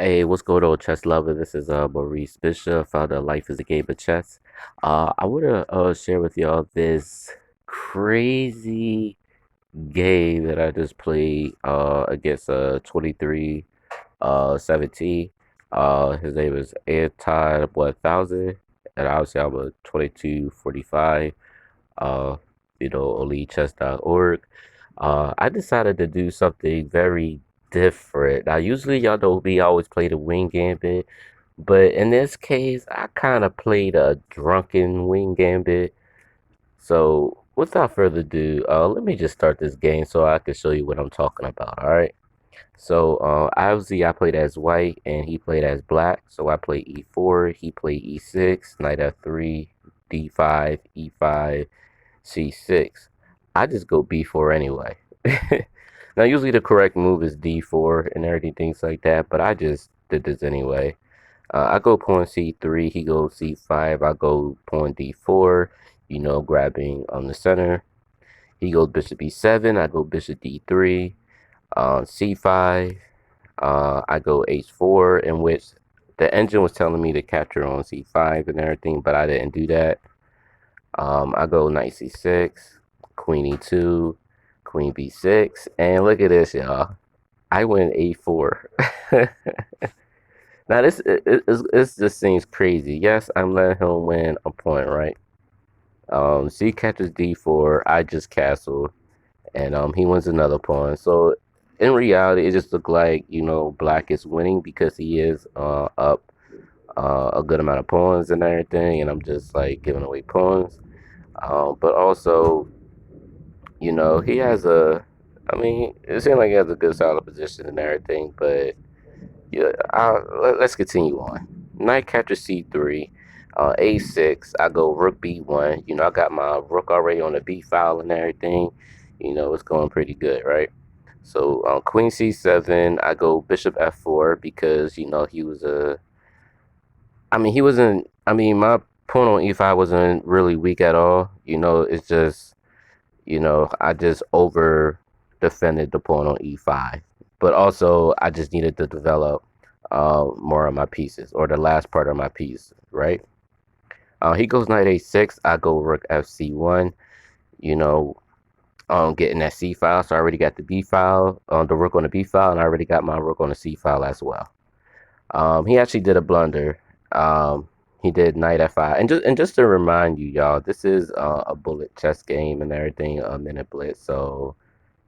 Hey, what's going on, chess lover? This is Maurice Bishop, founder of Life is a Game of Chess. I want to share with y'all this crazy game that I just played against 23 17. His name is Anton 1000, and obviously I'm a 2245. Uh, on lichess.org. I decided to do something very different. Now, usually y'all know me, I always play the Wing Gambit, but in this case, I kind of played a Drunken Wing Gambit. So, without further ado, let me just start this game so I can show you what I'm talking about. All right. So, obviously, I played as white and he played as black. So, I played e4, he played e6, knight f3, d5, e5, c6. I just go b4 anyway. Now, usually the correct move is d4 and everything, things like that, but I just did this anyway. I go pawn c3, he goes c5, I go pawn d4, grabbing on the center. He goes bishop e7, I go bishop d3, c5, I go h4, in which the engine was telling me to capture on c5 and everything, but I didn't do that. I go knight c6, queen e2, queen b6, and look at this, y'all. I win a4. Now this just seems crazy. Yes, I'm letting him win a point, right? C catches d4, I just castle, and he wins another pawn. So in reality, it just looked like black is winning because he is up a good amount of pawns and everything, and I'm just like giving away pawns. But also, he has I mean, it seems like he has a good solid position and everything, but yeah, let's continue on. Knight captures c3, a6. I go rook b1. I got my rook already on the b file and everything. It's going pretty good, right? So queen c7. I go bishop f4 because he was a. I mean, he wasn't. I mean, my pawn on e5 wasn't really weak at all. It's just I just over defended the pawn on e5. But also, I just needed to develop more of my pieces, or the last part of my piece, right? He goes knight a6, I go rook fc1, you know, getting that c file. So I already got the b file, the rook on the b file, and I already got my rook on the c file as well. He actually did a blunder. He did knight f5, and just to remind you, y'all, this is a bullet chess game and everything, a minute blitz. So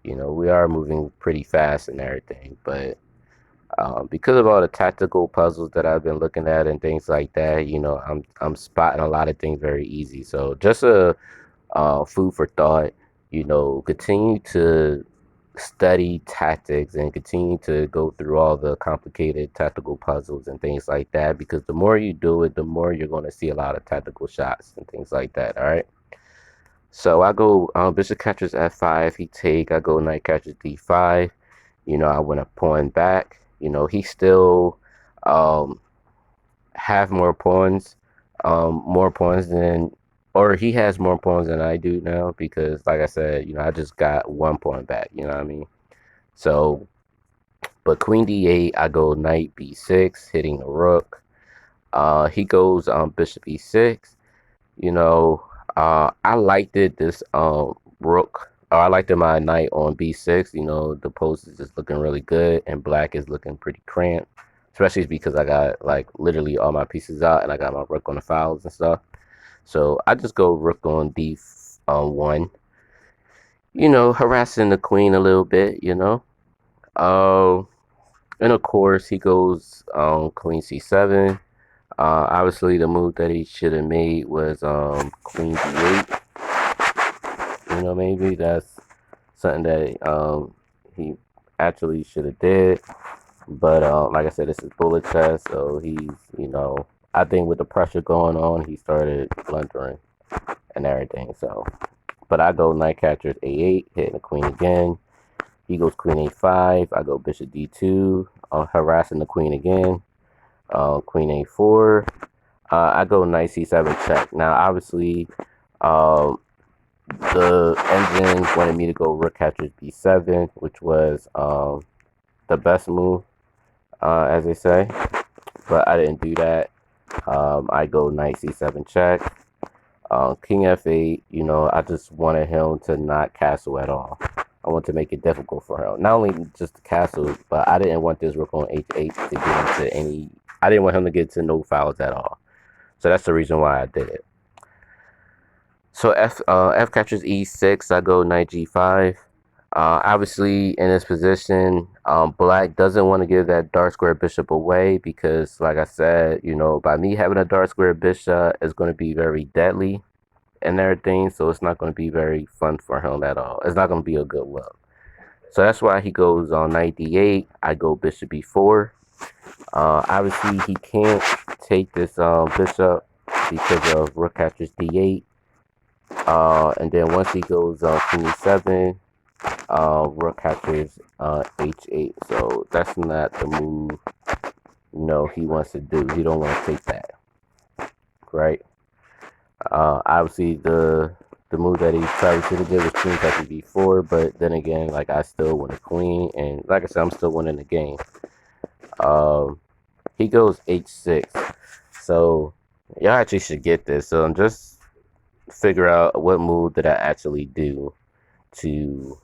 we are moving pretty fast and everything, but because of all the tactical puzzles that I've been looking at and things like that, I'm spotting a lot of things very easy. So just a food for thought. Continue to study tactics and continue to go through all the complicated tactical puzzles and things like that. Because the more you do it, the more you're going to see a lot of tactical shots and things like that. All right. So I go bishop catches f5. He take. I go knight catches d5. I went a pawn back. He still um, have more pawns than, or he has more pawns than I do now because, like I said, I just got one pawn back. You know what I mean? So, but queen d8, I go knight b6, hitting the rook. He goes bishop e6. I liked it. This rook. I liked it my knight on b6. The post is just looking really good, and black is looking pretty cramped. Especially because I got like literally all my pieces out, and I got my rook on the files and stuff. So I just go rook on d1. Harassing the queen a little bit. Uh, and of course he goes queen c7. Obviously the move that he should have made was queen d8. Maybe that's something that he actually should have did. But like I said, this is bullet chess, so he's I think with the pressure going on, he started blundering and everything. So, but I go knight captures a8, hitting the queen again. He goes queen a5. I go bishop d2, harassing the queen again. Queen a4. I go knight c7 check. Now, obviously, um, the engine wanted me to go rook captures b7, which was the best move. as they say. But I didn't do that. I go knight c7 check. King f8, I just wanted him to not castle at all. I want to make it difficult for him. Not only just the castle, but I didn't want this rook on h8 to get into any... I didn't want him to get to no fouls at all. So that's the reason why I did it. So f captures e6. I go knight g5. Obviously, in this position, black doesn't want to give that dark square bishop away because, like I said, by me having a dark square bishop, it's going to be very deadly and everything. So it's not going to be very fun for him at all. It's not going to be a good look. So that's why he goes on knight d8. I go bishop b4. Obviously, he can't take this bishop because of rook captures d8. And then once he goes queen e7, rook captures h8. So that's not the move he wants to do. He don't want to take that, right? Obviously the move that he probably should have did was queen captures b4, but then again, like, I still win a queen, and like I said, I'm still winning the game. He goes h6. So y'all actually should get this. So I'm just figure out what move did I actually do to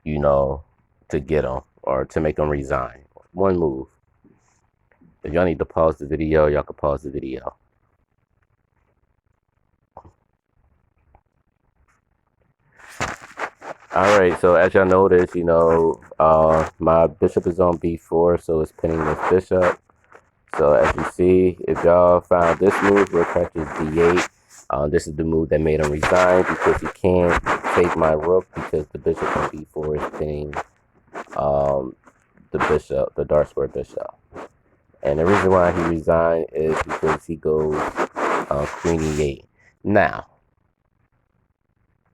to get him or to make him resign. One move. If y'all need to pause the video, y'all can pause the video. Alright, so as y'all notice, my bishop is on b4, so it's pinning this bishop. So as you see, if y'all found this move, rook captures d8, this is the move that made him resign because he can't take my rook because the bishop on b4 is pinning the bishop, the dark square bishop. And the reason why he resigned is because he goes queen e8. Now,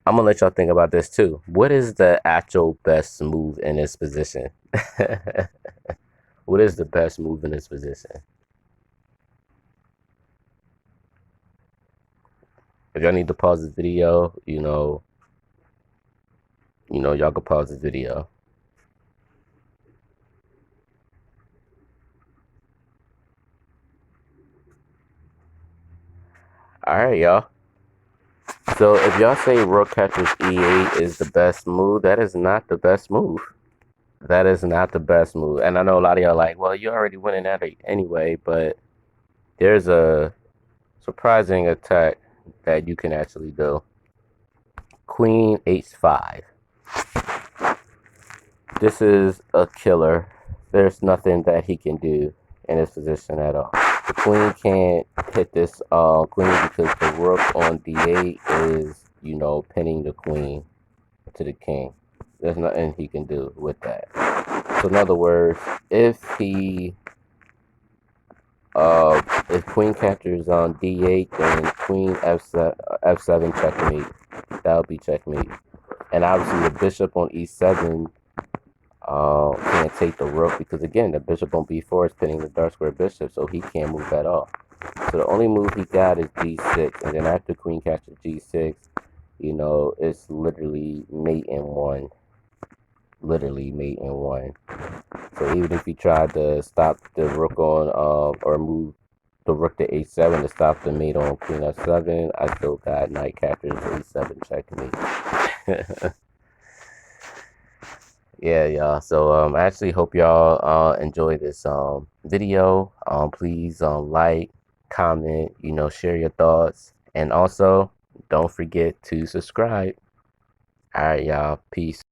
I'm going to let y'all think about this too. What is the actual best move in this position? What is the best move in this position? If y'all need to pause this video, y'all can pause this video. Alright, y'all. So if y'all say rook captures e8 is the best move, that is not the best move. That is not the best move. And I know a lot of y'all like, well, you're already winning that anyway, but there's a surprising attack that you can actually do. Queen h5. This is a killer. There's nothing that he can do in this position at all. The queen can't hit this queen because the rook on d8 is, pinning the queen to the king. There's nothing he can do with that. So in other words, if queen captures on d8, then queen f7 checkmate. That would be checkmate. And obviously the bishop on e7 can't take the rook because, again, the bishop on b4 is pinning the dark square bishop, so he can't move at all. So the only move he got is g6, and then after queen captures g6, it's literally mate in one. Literally mate in one. So even if he tried to stop the rook on or move the rook to h7 to stop the mate on queen f7, I still got knight captures a7 checkmate. Yeah, y'all. So I actually hope y'all enjoy this video. Please like, comment, share your thoughts, and also don't forget to subscribe. All right, y'all. Peace.